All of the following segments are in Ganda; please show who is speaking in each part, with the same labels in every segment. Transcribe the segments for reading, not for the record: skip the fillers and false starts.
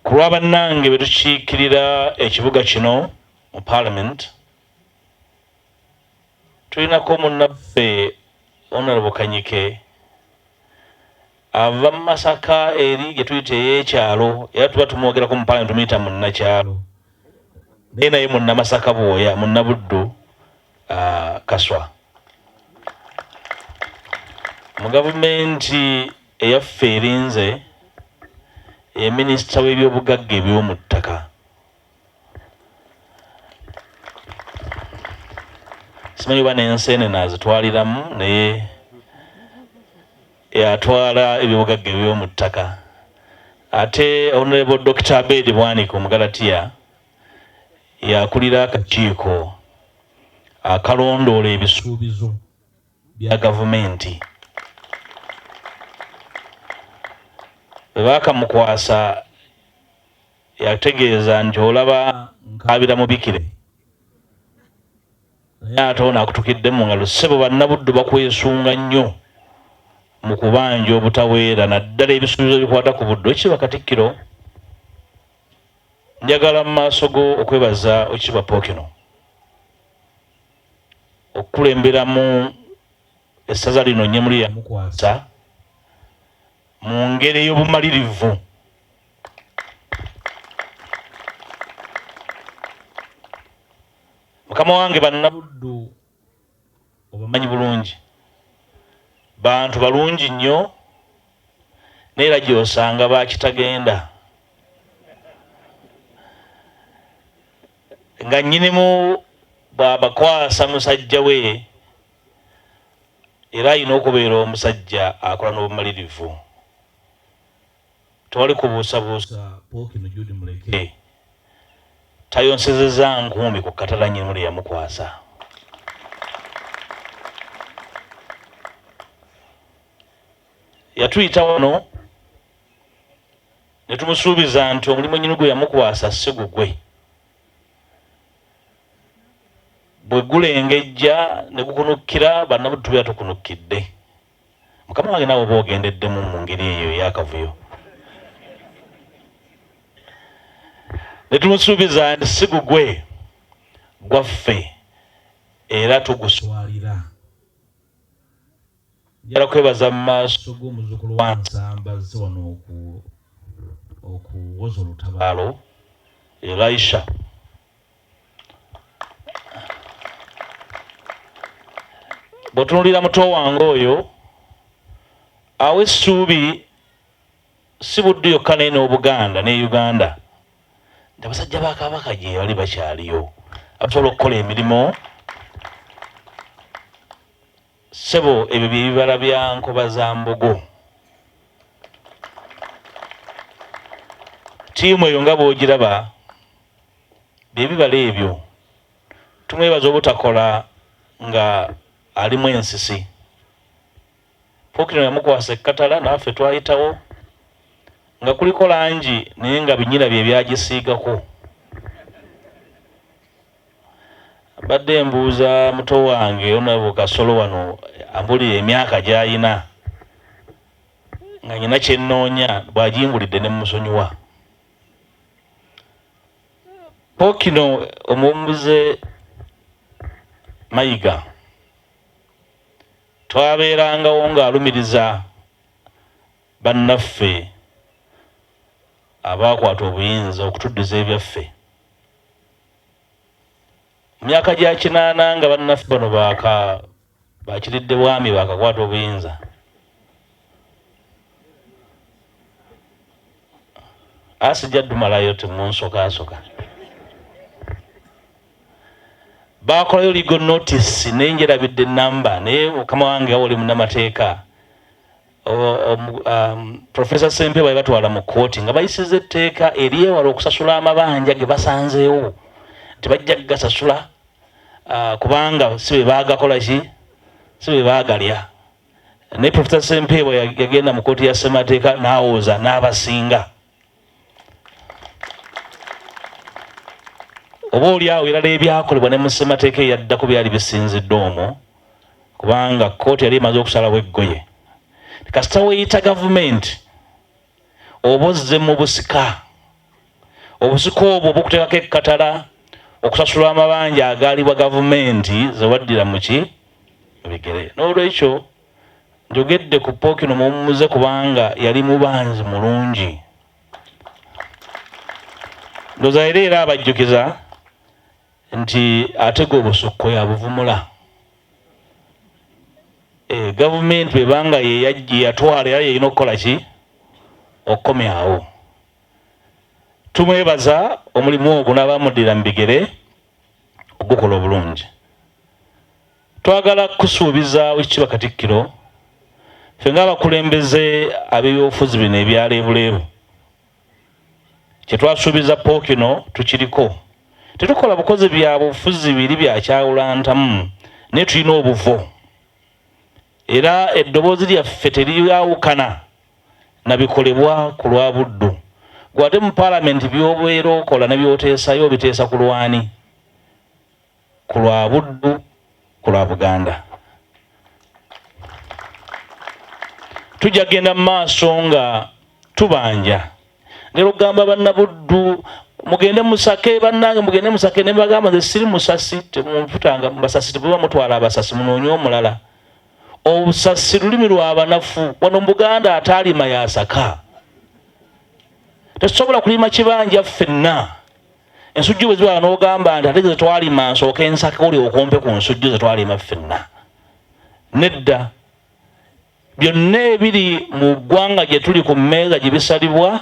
Speaker 1: kulwa bannange betukiikirira ekibuga kino mu parliament tulinako munnaffe Honorable Kanyike ava mu Masaka eri gye tuyita ey'ekyalo era tuba tumwogerako mu parliament tumuyita munnakyalo naye naye munnamasaka bwoya munnabuddu Kaswa mu gavumenti eyaffe erinze ye minisita w'ebyobugagga eby'omu ttaka. Simanyi oba n'enseenene azitwaliramu naye yatwala ebyobugagga eby'omu ttaka. Ate Honorable Dr. Abedi Bwanika Omugalatiya yakulira akakiiko akalondoola ebisuubizo bya gavumenti. Bwe baakamukwasa yategeeza nti olaba nkaabira mu bikire naye ate ono akutukidde mu ngalo. Ssebo bannabuddu bakwesunga nnyo mu kubanja obutaweera naddala ebisuubizo bikwata ku budde. Okiba Katikkiro, njagala mu maaso go okwebaza Okiba Pookino okukulemberamu essaza lino Nyemuli yamukwasa mu ngeri ey'obumalirivu. Mukama wange bannabuddu obamanyi bulungi, bantu balungi nnyo naye era gy'osanga bakitagenda nga nnyinimu bw'abakwasa musajja we era alina okubeera omusajja akola n'obumalirivu. Tewali kubuusabuusa Pookino Jude muleke tayonsezeza nkumbi ku katala Nyemuli yamukwasa. Yatuyita wano ne tumusuubiza nti omulimu nnyini gwe yamukwasa si gugwe. Bwe gulengejja ne gukunukkira bannabuddu tubeera tukunukkidde. Mukama wange naawe oba ogendeddemu mu ngeri eyo ey'akavuyo. Ne tumusuubiza nti si gugwe gwaffe era tuguswalira. Njala kwebaza mu maaso g'omuzzukulu wa Nsamba azze wano okuwoza olutabaalo Elisha. Bw'otunuulira muto wange oyo awa essuubi si buddu yokka naye n'Obuganda ne Uganda nti abasajja ba Kabaka gye bali bakyaliyo abasobola okukola emirimu. Ssebo ebyo bye bibala bya Nkoba za Mbogo. Ttiimu eyo nga bw'ogiraba bye bibala ebyo. Tumwebaza obutakola nga alimu ensisi. Pookino yamukwasa ekkatala naffe twayitawo nga kuliko langi naye nga binyira bye byagisiigako. Badde mbuuza muto wange Honorable Kasolo wano ambulira emyaka gy'ayina nga nyina kye nnoonya bw'agimbulidde ne musonyiwa. Pookino omuwumbuze Mayiga twabeerangawo ng'alumiriza bannaffe abaakwata obuyinza okutuddiza ebyaffe. Mu myaka gya 80 nga bannaffe bano bakiridde bwami baakakwata obuyinza, asijja ddumalayo temunsokaasoka. Baakolayo legal notice naye njerabidde ennamba naye Mukama wange awoli munnamateeka Professor Sempe bwe batwala mu kkooti nga bayisiza etteeka eryewala okusasula amabanja ge basanzeewo tebajja kugasasula kubanga si be baagakola ki si be baagalya. Naye Professor Sempe bwe yagenda mu kkooti ya ssemateeka n'awooza n'abasinga. Oba oli awo erala ebyakolebwa ne mu ssemateeka eyaddako byali bisinzidde omwo kubanga kkooti yali emaze okusalawo eggoye. Kasita weeyita gavumenti oba ozze mu busika obusiko obwo bukuteekako ekkatala okusasula amabanja agaalibwa gavumenti zewaddira muki bigere. N'olwekyo njogedde ku Pookino mumuze kubanga yali mubanzi mulungi. Ndowooza era abajjukiza nti atega obusukko yabuvumula. Gavumenti bwebanga yatwala era yeyina okukola ki okukomyawo. Tumwebaza omulimu ogwo n'abamuddira mu bigere ogukola obulungi. Twagala kusuubiza Oweekitiibwa Katikkiro ffe ng'abakulembeze ab'ebyobufuzi bino ebyaleebuleebu kye twasuubiza Pookino tukiriko. Tetukola bukozi bya bufuzi biri bya kyawulantamu naye tulina obuvo era eddoboozi lyaffe teryawukana na bikolebwa ku lwa buddu. Gwate mu Paalamenti by'obeera okola ne by'oteesayo biteesa ku lwani? Ku lwa buddu, ku lwa Buganda. Tujja genda mu maaso nga tubanja. Leero gamba bannabuddu mugende musake bannange mugende musake ne bagamba nze siri musasi temumputanga basasi tebuba mutwala abasasi munoonye omulala. Obusasi lulimi lw'abanafu wano mu Buganda ataalima yasaka. Tetusobola kulima kibanja ffenna. Ensujju bwe ziba n'ogamba nti ate ze twalima nsooke nsake oli okompe ku nsujju ze twalima ffenna. Nedda. Byonna ebiri mu ggwanga gye tuli ku mmeeza gye bisalibwa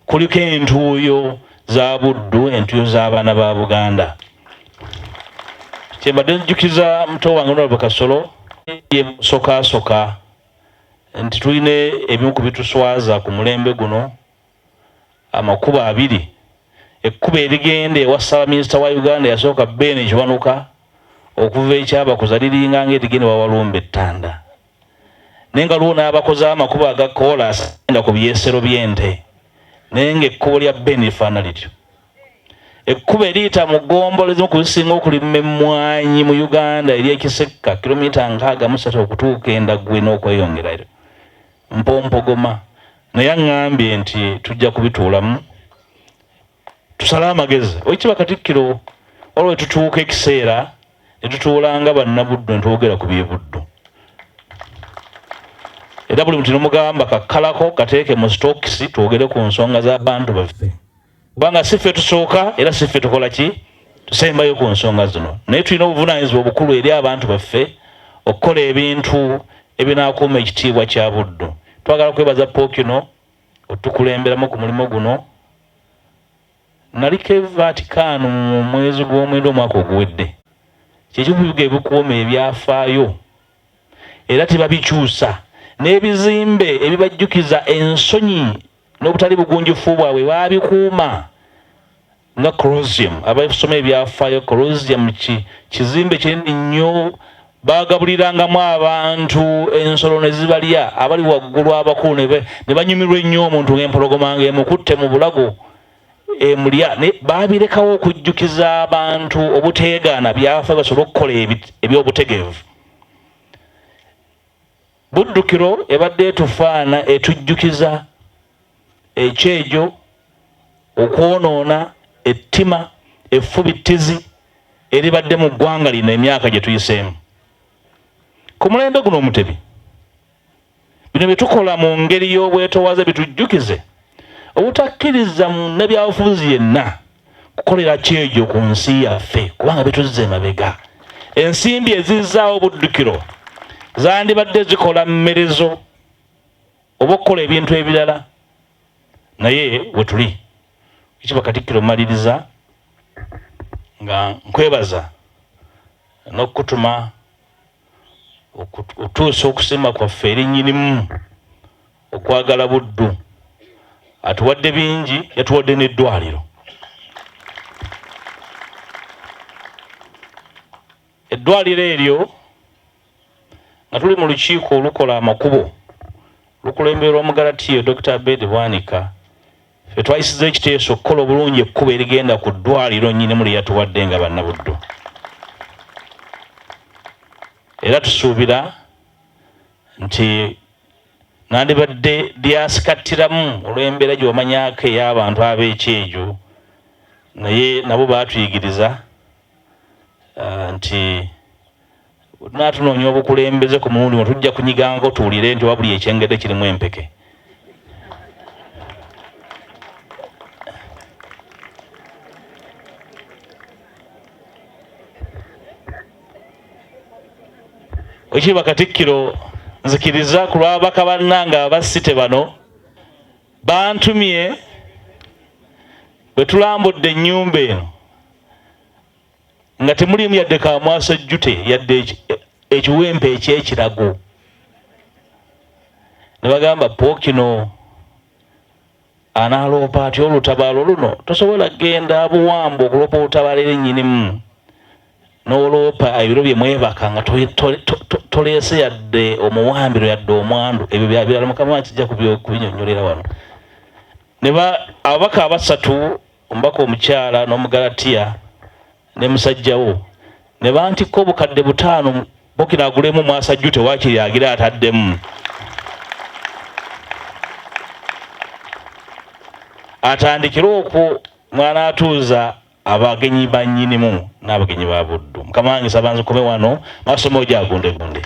Speaker 1: kuliko entuuyo za buddu, entuuyo z'abaana ba Buganda. Kyembadde njukiza muto wange Honorable Kasolo soka nti tulina ebimu ku bituswaza ku mulembe guno amakubo abiri. Ekkubo erigenda ewa Ssaabaminisita wa Uganda yasooka Beene Kiwanuka okuva ekyabakuza liringa ng'erigenda wa Walumbe Ttanda. Naye nga luwo n'abakoze amakubo aga koolaasi nga ku byesero by'ente naye ng'ekkubo lya Beene lifaana lityo. Ekkubo eriyita mu Ggombolo ezimu ku zisinga okulima emmwanyi mu Uganda ery'ekisekka kilomita 63 okutuuka Endaggwe n'okweyongerayo Mpompogoma. Naye aŋŋambye nti tujja kubituulamu tusale amagezi. Oweekitiibwa Katikkiro waliwo tutuuka ekiseera ne tutuulanga bannabuddu ne twogera ku byebuddu. Era buli muntu nomugamba kakkalako kateeke mu stokisi twogere ku nsonga z'abantu baffe. Kubanga si ffe tusooka era si ffe tukola ki tusembayo ku nsonga zino. Naye tulina obuvunaanyizibwa obukulu eri abantu baffe okukola ebintu ebinaakuuma ekitiibwa kya buddu. Twagala kwebaza Pookino otukulemberamu ku mulimu guno. Naliko Vatican mu mwezi gw'omwenda omwaka oguwedde. Kyekivuga ebikuuma ebyafaayo era tebabikyusa. N'ebizimbe ebibajjukiza ensonyi n'obutali bugunjufu bwabwe baabikuuma nga Colosseum. Abasoma ebyafaayo Colosseum kizimbe kinene nnyo baagabulirangamu abantu ensolo ne zibalya abali waggulu abakulu ne banyumirwa ennyo omuntu ng'empologoma ng'emukutte mu bulago emulya. Baabirekawo okujjukiza abantu obuteegaana byafaayo basobole okukola ebyobutegeevu. Buddukiro ebadde etufaana etujjukiza ekyejo, okwonoona, ettima, effubittizi eribadde mu ggwanga lino emyaka gye tuyiseemu. Ku mulembe guno Omutebi, bino bye tukola mu ngeri y'obwetoowaze bitujjukize obutakkiriza munnabyabufuzi yenna kukolera kyejo ku nsi yaffe kubanga bituzza emabega. Ensimbi ezizzaawo Buddukiro zandibadde zikola mmerezo oba okukola ebintu ebirala. Naye we tuli Oweekitiibwa Katikkiro mmaliriza nga nkwebaza n'okutuma otuusa okusiima kwaffe eri nnyinimu okwagala buddu. Atuwadde bingi, yatuwadde n'eddwaliro. Eddwaliro eryo nga tuli mu lukiiko olukola amakubo lukulemberwa Omugalatiyo Dr. Abed Bwanika, ffe twayisiza ekiteeso okukola obulungi ekkubo erigenda ku ddwaliro nnyinimu lye yatuwadde nga bannabuddu. Era tusuubira nti nandibadde lyasikattiramu olw'embeera gy'omanyako ey'abantu ab'ekyejo naye nabo batuyigiriza nti natunoonya obukulembeze ku mulundi tujja kunyiganga otuwulire nti wabuli ekyengedde kirimu empeke. Wekiba Katikkiro, nzikiriza ku lw'ababaka bannange abasite bano bantumye bwe tulambudde ennyumba eno nga temulimu yadde kamwasa jjute yadde ekiwempe ekyekirago. Ne bagamba Pookino anaaloopa atya olutabaalo luno, tosobola genda abuwambo okuloopa olutabaalo erennyinimu n'oloopa ebiro bye mwebaka nga toleese yadde omuwambiro yadde omwandu. Ebyo byabirala Mukama kijja kubinnyonnyolera wano. Ababaka abasatu, omubaka omukyala n'Omugalatiya ne musajjawo, ne bantikko obukadde 5 Pookino agulemu mwasajjute waakiri agira ataddemu. Atandikire okwo mwana atuuza abagenyi bannyinimu n'abagenyi ba Buddu. Mukama wange saba nzikome wano maaso moja agundegunde.